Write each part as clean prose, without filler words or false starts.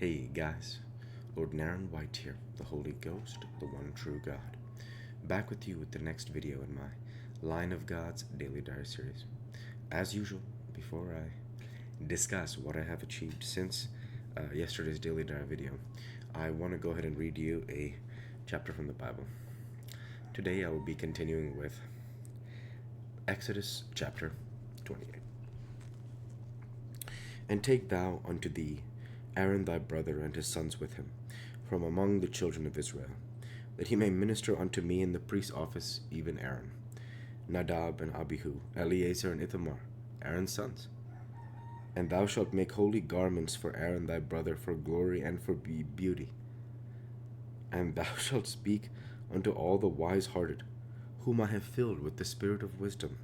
Hey guys, Lord Naren White here, the Holy Ghost, the one true God. Back with you with the next video in my Line of God's Daily Diary series. As usual, before I discuss what I have achieved since yesterday's Daily Diary video, I want to go ahead and read you a chapter from the Bible. Today I will be continuing with Exodus chapter 28. And take thou unto thee Aaron thy brother and his sons with him, from among the children of Israel, that he may minister unto me in the priest's office, even Aaron, Nadab and Abihu, Eleazar and Ithamar, Aaron's sons. And thou shalt make holy garments for Aaron thy brother, for glory and for beauty. And thou shalt speak unto all the wise-hearted, whom I have filled with the spirit of wisdom,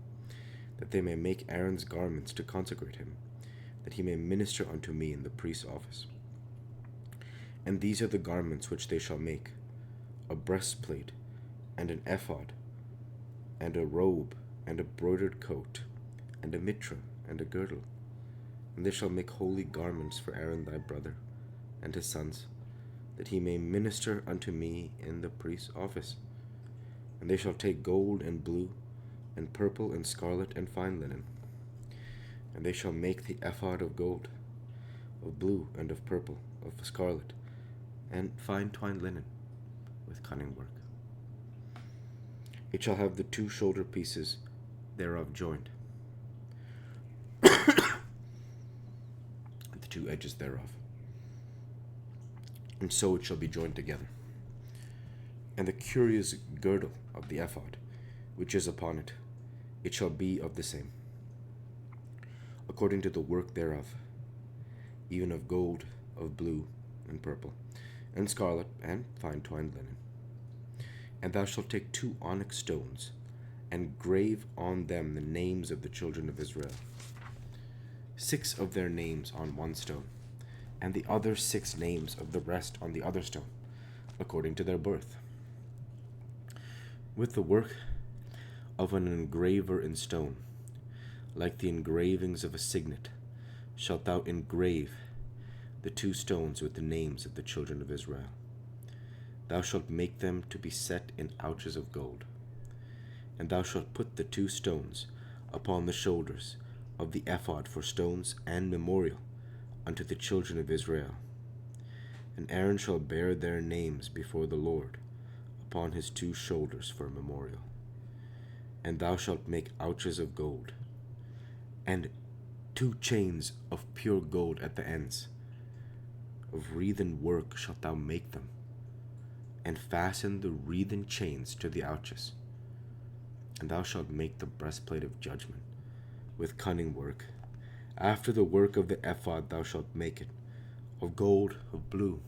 that they may make Aaron's garments to consecrate him, that he may minister unto me in the priest's office. And these are the garments which they shall make: a breastplate, and an ephod, and a robe, and a broidered coat, and a mitra, and a girdle. And they shall make holy garments for Aaron thy brother, and his sons, that he may minister unto me in the priest's office. And they shall take gold and blue, and purple and scarlet and fine linen. And they shall make the ephod of gold, of blue, and of purple, of scarlet, and fine twined linen, with cunning work. It shall have the two shoulder pieces thereof joined, at the two edges thereof, and so it shall be joined together. And the curious girdle of the ephod, which is upon it, it shall be of the same, according to the work thereof, even of gold, of blue, and purple, and scarlet, and fine twined linen. And thou shalt take 2 onyx stones, and grave on them the names of the children of Israel, 6 of their names on one stone, and the other 6 names of the rest on the other stone, according to their birth. With the work of an engraver in stone, like the engravings of a signet, shalt thou engrave the 2 stones with the names of the children of Israel. Thou shalt make them to be set in ouches of gold. And thou shalt put the 2 stones upon the shoulders of the ephod for stones and memorial unto the children of Israel. And Aaron shall bear their names before the Lord upon his 2 shoulders for a memorial. And thou shalt make ouches of gold, and 2 chains of pure gold at the ends. Of wreathen work shalt thou make them, and fasten the wreathen chains to the ouches. And thou shalt make the breastplate of judgment with cunning work. After the work of the ephod thou shalt make it, of gold, of blue,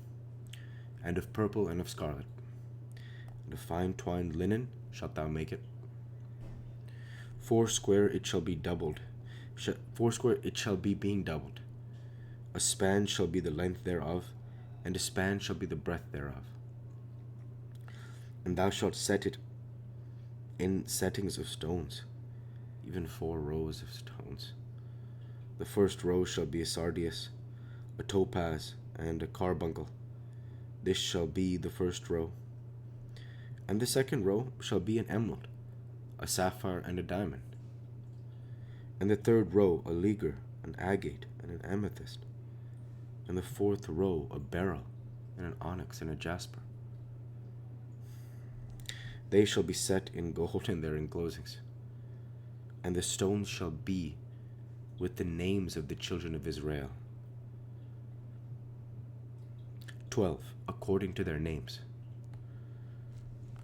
and of purple, and of scarlet. And of fine twined linen shalt thou make it. 4 it shall be doubled. 4 it shall be being doubled. A span shall be the length thereof, and a span shall be the breadth thereof. And thou shalt set it in settings of stones, even 4 rows of stones. The first row shall be a sardius, a topaz, and a carbuncle. This shall be the first row. And the second row shall be an emerald, a sapphire, and a diamond. And the third row a ligure, an agate, and an amethyst. And the 4th row a beryl, and an onyx, and a jasper. They shall be set in gold in their enclosings. And the stones shall be with the names of the children of Israel. 12, according to their names,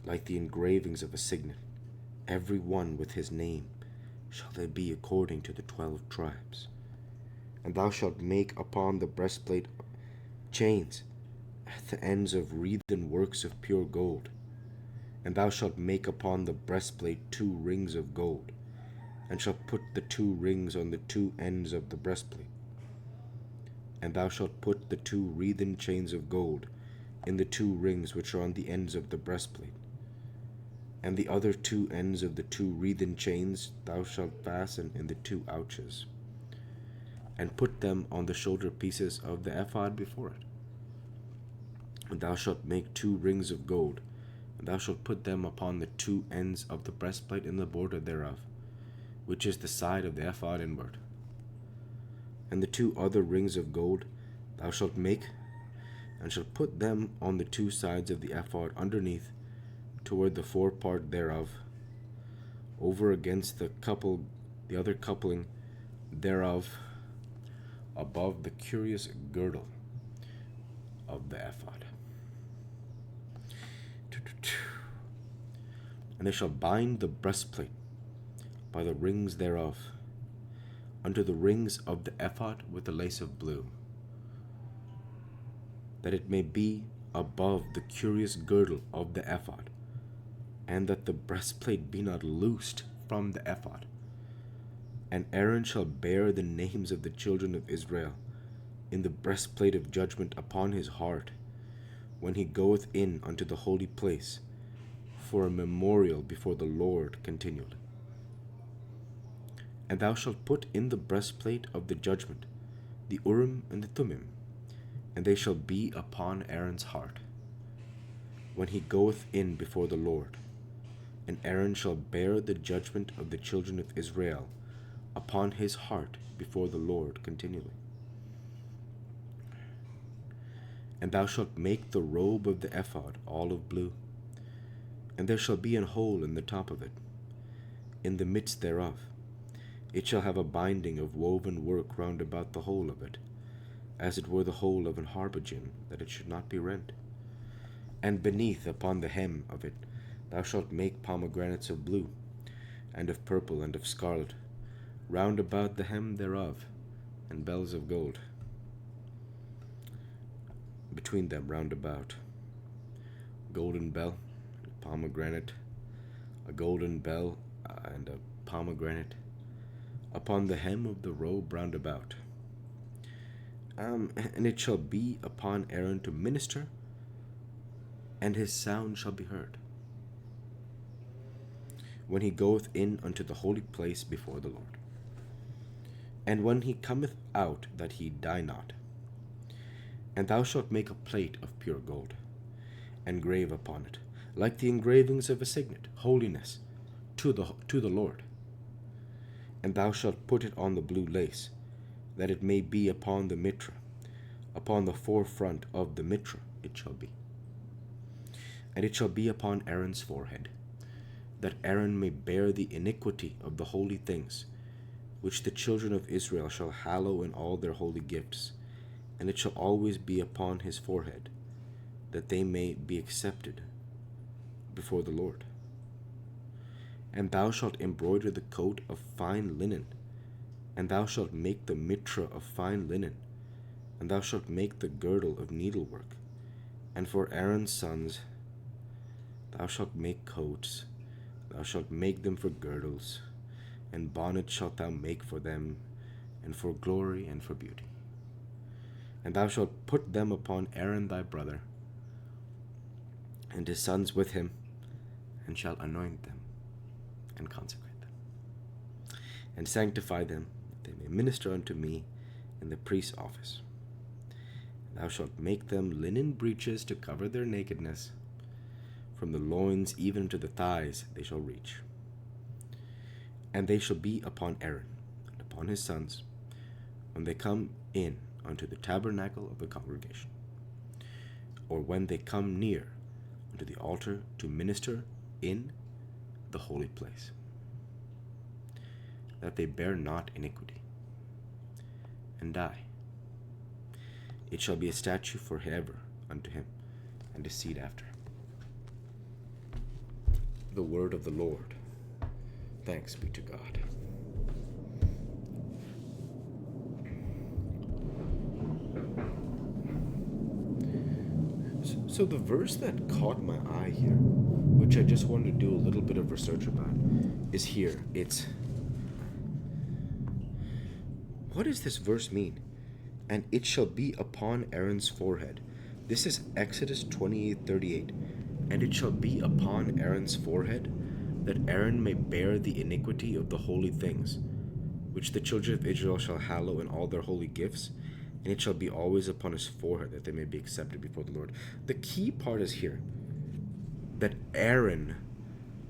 like the engravings of a signet, every one with his name shall they be according to the 12 tribes. And thou shalt make upon the breastplate chains at the ends of wreathen works of pure gold. And thou shalt make upon the breastplate 2 rings of gold, and shalt put the 2 rings on the 2 ends of the breastplate. And thou shalt put the 2 wreathen chains of gold in the 2 rings which are on the ends of the breastplate. And the other 2 ends of the 2 wreathen chains thou shalt fasten in the 2 ouches, and put them on the shoulder pieces of the ephod before it. And thou shalt make 2 rings of gold, and thou shalt put them upon the 2 ends of the breastplate in the border thereof, which is the side of the ephod inward. And the 2 other rings of gold thou shalt make, and shalt put them on the 2 sides of the ephod underneath, toward the forepart thereof, over against the other coupling thereof, above the curious girdle of the ephod. And they shall bind the breastplate by the rings thereof unto the rings of the ephod with a lace of blue, that it may be above the curious girdle of the ephod, and that the breastplate be not loosed from the ephod. And Aaron shall bear the names of the children of Israel in the breastplate of judgment upon his heart, when he goeth in unto the holy place, for a memorial before the Lord continually. And thou shalt put in the breastplate of the judgment the Urim and the Thummim, and they shall be upon Aaron's heart, when he goeth in before the Lord. And Aaron shall bear the judgment of the children of Israel upon his heart before the Lord continually. And thou shalt make the robe of the ephod olive blue, and there shall be an hole in the top of it, in the midst thereof. It shall have a binding of woven work round about the whole of it, as it were the hole of an harbingin, that it should not be rent. And beneath upon the hem of it thou shalt make pomegranates of blue, and of purple, and of scarlet, round about the hem thereof, and bells of gold between them round about. Golden bell, a pomegranate, a golden bell, and a pomegranate upon the hem of the robe round about. And it shall be upon Aaron to minister, and his sound shall be heard, when he goeth in unto the holy place before the Lord, and when he cometh out, that he die not. And thou shalt make a plate of pure gold, and grave upon it, like the engravings of a signet, holiness to the Lord. And thou shalt put it on the blue lace, that it may be upon the mitra, upon the forefront of the mitra it shall be. And it shall be upon Aaron's forehead, that Aaron may bear the iniquity of the holy things, which the children of Israel shall hallow in all their holy gifts, and it shall always be upon his forehead, that they may be accepted before the Lord. And thou shalt embroider the coat of fine linen, and thou shalt make the mitra of fine linen, and thou shalt make the girdle of needlework. And for Aaron's sons thou shalt make coats, thou shalt make them for girdles, and bonnets shalt thou make for them, and for glory and for beauty. And thou shalt put them upon Aaron thy brother, and his sons with him, and shalt anoint them, and consecrate them, and sanctify them, that they may minister unto me in the priest's office. And thou shalt make them linen breeches to cover their nakedness, from the loins even to the thighs they shall reach. And they shall be upon Aaron and upon his sons, when they come in unto the tabernacle of the congregation, or when they come near unto the altar to minister in the holy place, that they bear not iniquity, and die. It shall be a statute forever unto him, and his seed after. The word of the Lord. Thanks be to God. So the verse that caught my eye here, which I just wanted to do a little bit of research about, is here. It's, what does this verse mean? And it shall be upon Aaron's forehead. This is Exodus 28:38. And it shall be upon Aaron's forehead, that Aaron may bear the iniquity of the holy things, which the children of Israel shall hallow in all their holy gifts, and it shall be always upon his forehead, that they may be accepted before the Lord. The key part is here, that Aaron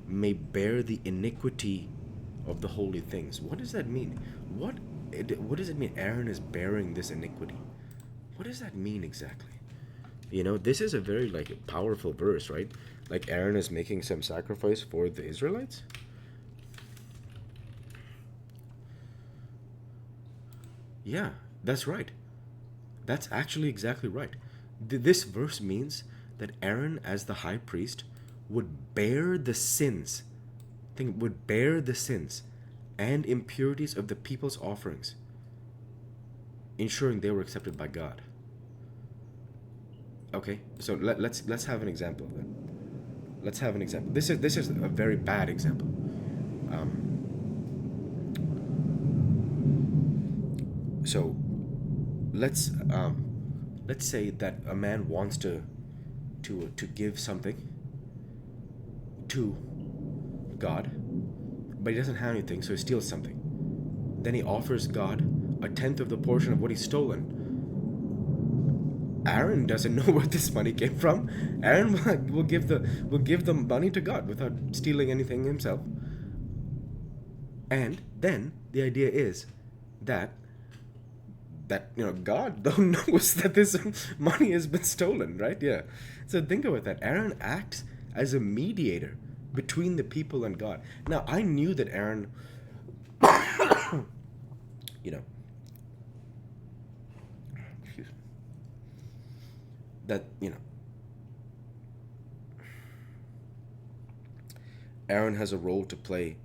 may bear the iniquity of the holy things. What does that mean? What does it mean Aaron is bearing this iniquity? What does that mean exactly? This is a very powerful verse, right? Like Aaron is making some sacrifice for the Israelites. Yeah, that's right. That's actually exactly right. This verse means that Aaron, as the high priest, would bear the sins. Would bear the sins and impurities of the people's offerings, ensuring they were accepted by God. Okay, so let's have an example of that. Let's have an example. This is a very bad example. So let's say that a man wants to give something to God, but he doesn't have anything, so he steals something. Then he offers God a tenth of the portion of what he's stolen. Aaron doesn't know where this money came from. Aaron will give the money to God without stealing anything himself. And then the idea is that God though knows that this money has been stolen, right? Yeah. So think about that. Aaron acts as a mediator between the people and God. Now, I knew that Aaron, excuse me, that Aaron has a role to play,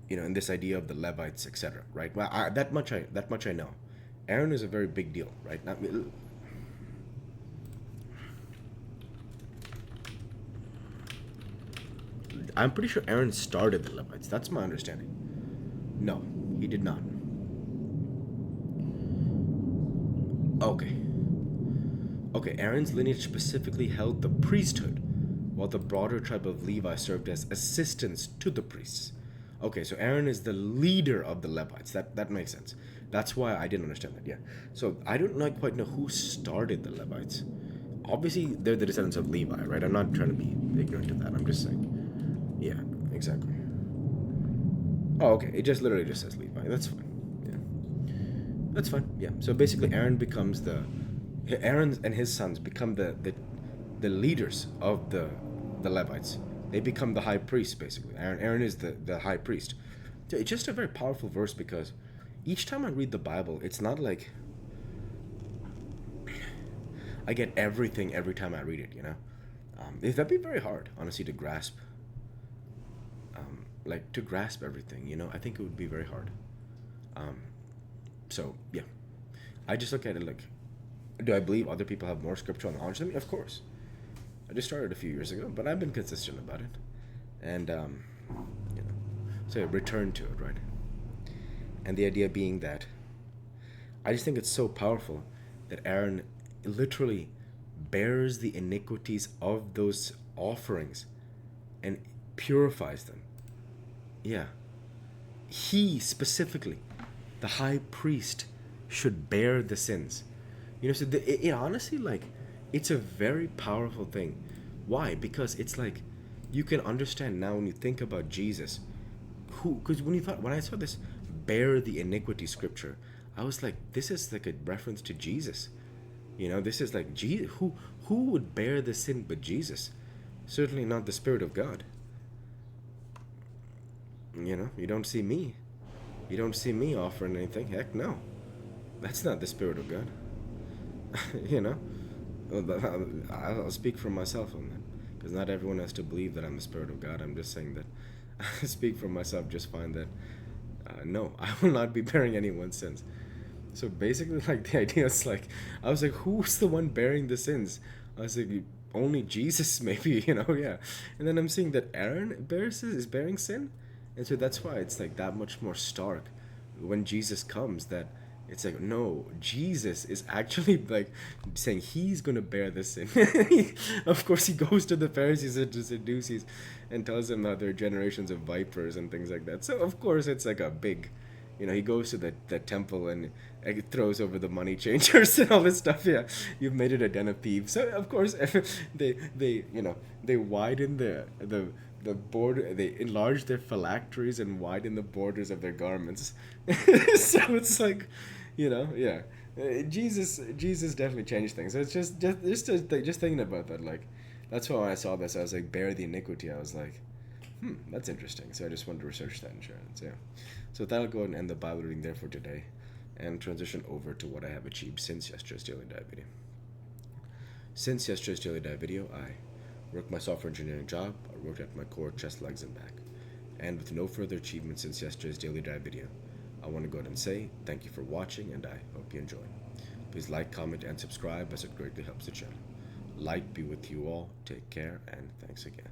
in this idea of the Levites, etc. Right? Well, that much I know. Aaron is a very big deal, right? Now, I'm pretty sure Aaron started the Levites. That's my understanding. No, he did not. Okay, Aaron's lineage specifically held the priesthood, while the broader tribe of Levi served as assistants to the priests. Okay, so Aaron is the leader of the Levites. That makes sense. That's why I didn't understand that. Yeah. So I don't quite know who started the Levites. Obviously, they're the descendants of Levi, right? I'm not trying to be ignorant of that. I'm just saying. Yeah, exactly. Oh, okay. It literally just says Levi. That's fine. Yeah. That's fine. Yeah. So basically, Aaron and his sons become the leaders of the Levites. They become the high priest, basically. Aaron is the high priest. It's just a very powerful verse because each time I read the Bible, it's not like I get everything every time I read it, that'd be very hard, honestly, to grasp. To grasp everything, I think it would be very hard. So, yeah. I just look at it like, do I believe other people have more scriptural knowledge than me? Of course. I just started a few years ago, but I've been consistent about it. And, so I return to it, right? And the idea being that I just think it's so powerful that Aaron literally bears the iniquities of those offerings and purifies them. Yeah. He specifically, the high priest, should bear the sins. So it honestly, it's a very powerful thing. Why? Because it's you can understand now when you think about Jesus, because when I saw this bear the iniquity scripture, I was like, this is a reference to Jesus. This is Jesus. Who would bear the sin but Jesus? Certainly not the Spirit of God. You don't see me. You don't see me offering anything. Heck no. That's not the Spirit of God. I'll speak for myself on that, because not everyone has to believe that I'm the Spirit of God. I'm just saying that I speak for myself, just find that no, I will not be bearing anyone's sins. So basically, the idea is I was like, who's the one bearing the sins? I was like, only Jesus, maybe, yeah. And then I'm seeing that Aaron is bearing sin, and so that's why it's that much more stark when Jesus comes, that it's no, Jesus is actually saying he's going to bear this sin. Of course, he goes to the Pharisees and to Sadducees and tells them that they're generations of vipers and things like that. So, of course, it's a big, he goes to the temple and it throws over the money changers and all this stuff. Yeah, you've made it a den of thieves. So of course, they widen the border. They enlarge their phylacteries and widen the borders of their garments. So it's like, yeah. Jesus definitely changed things. So it's just thinking about that. Like, that's why when I saw this, I was like, bear the iniquity. I was like, that's interesting. So I just wanted to research that insurance. Yeah. So that'll go ahead and end the Bible reading there for today, and transition over to what I have achieved since yesterday's daily dive video. Since yesterday's daily dive video, I worked my software engineering job. I worked at my core, chest, legs, and back. And with no further achievements since yesterday's daily dive video, I want to go ahead and say thank you for watching, and I hope you enjoy. Please like, comment, and subscribe, as it greatly helps the channel. Light be with you all. Take care, and thanks again.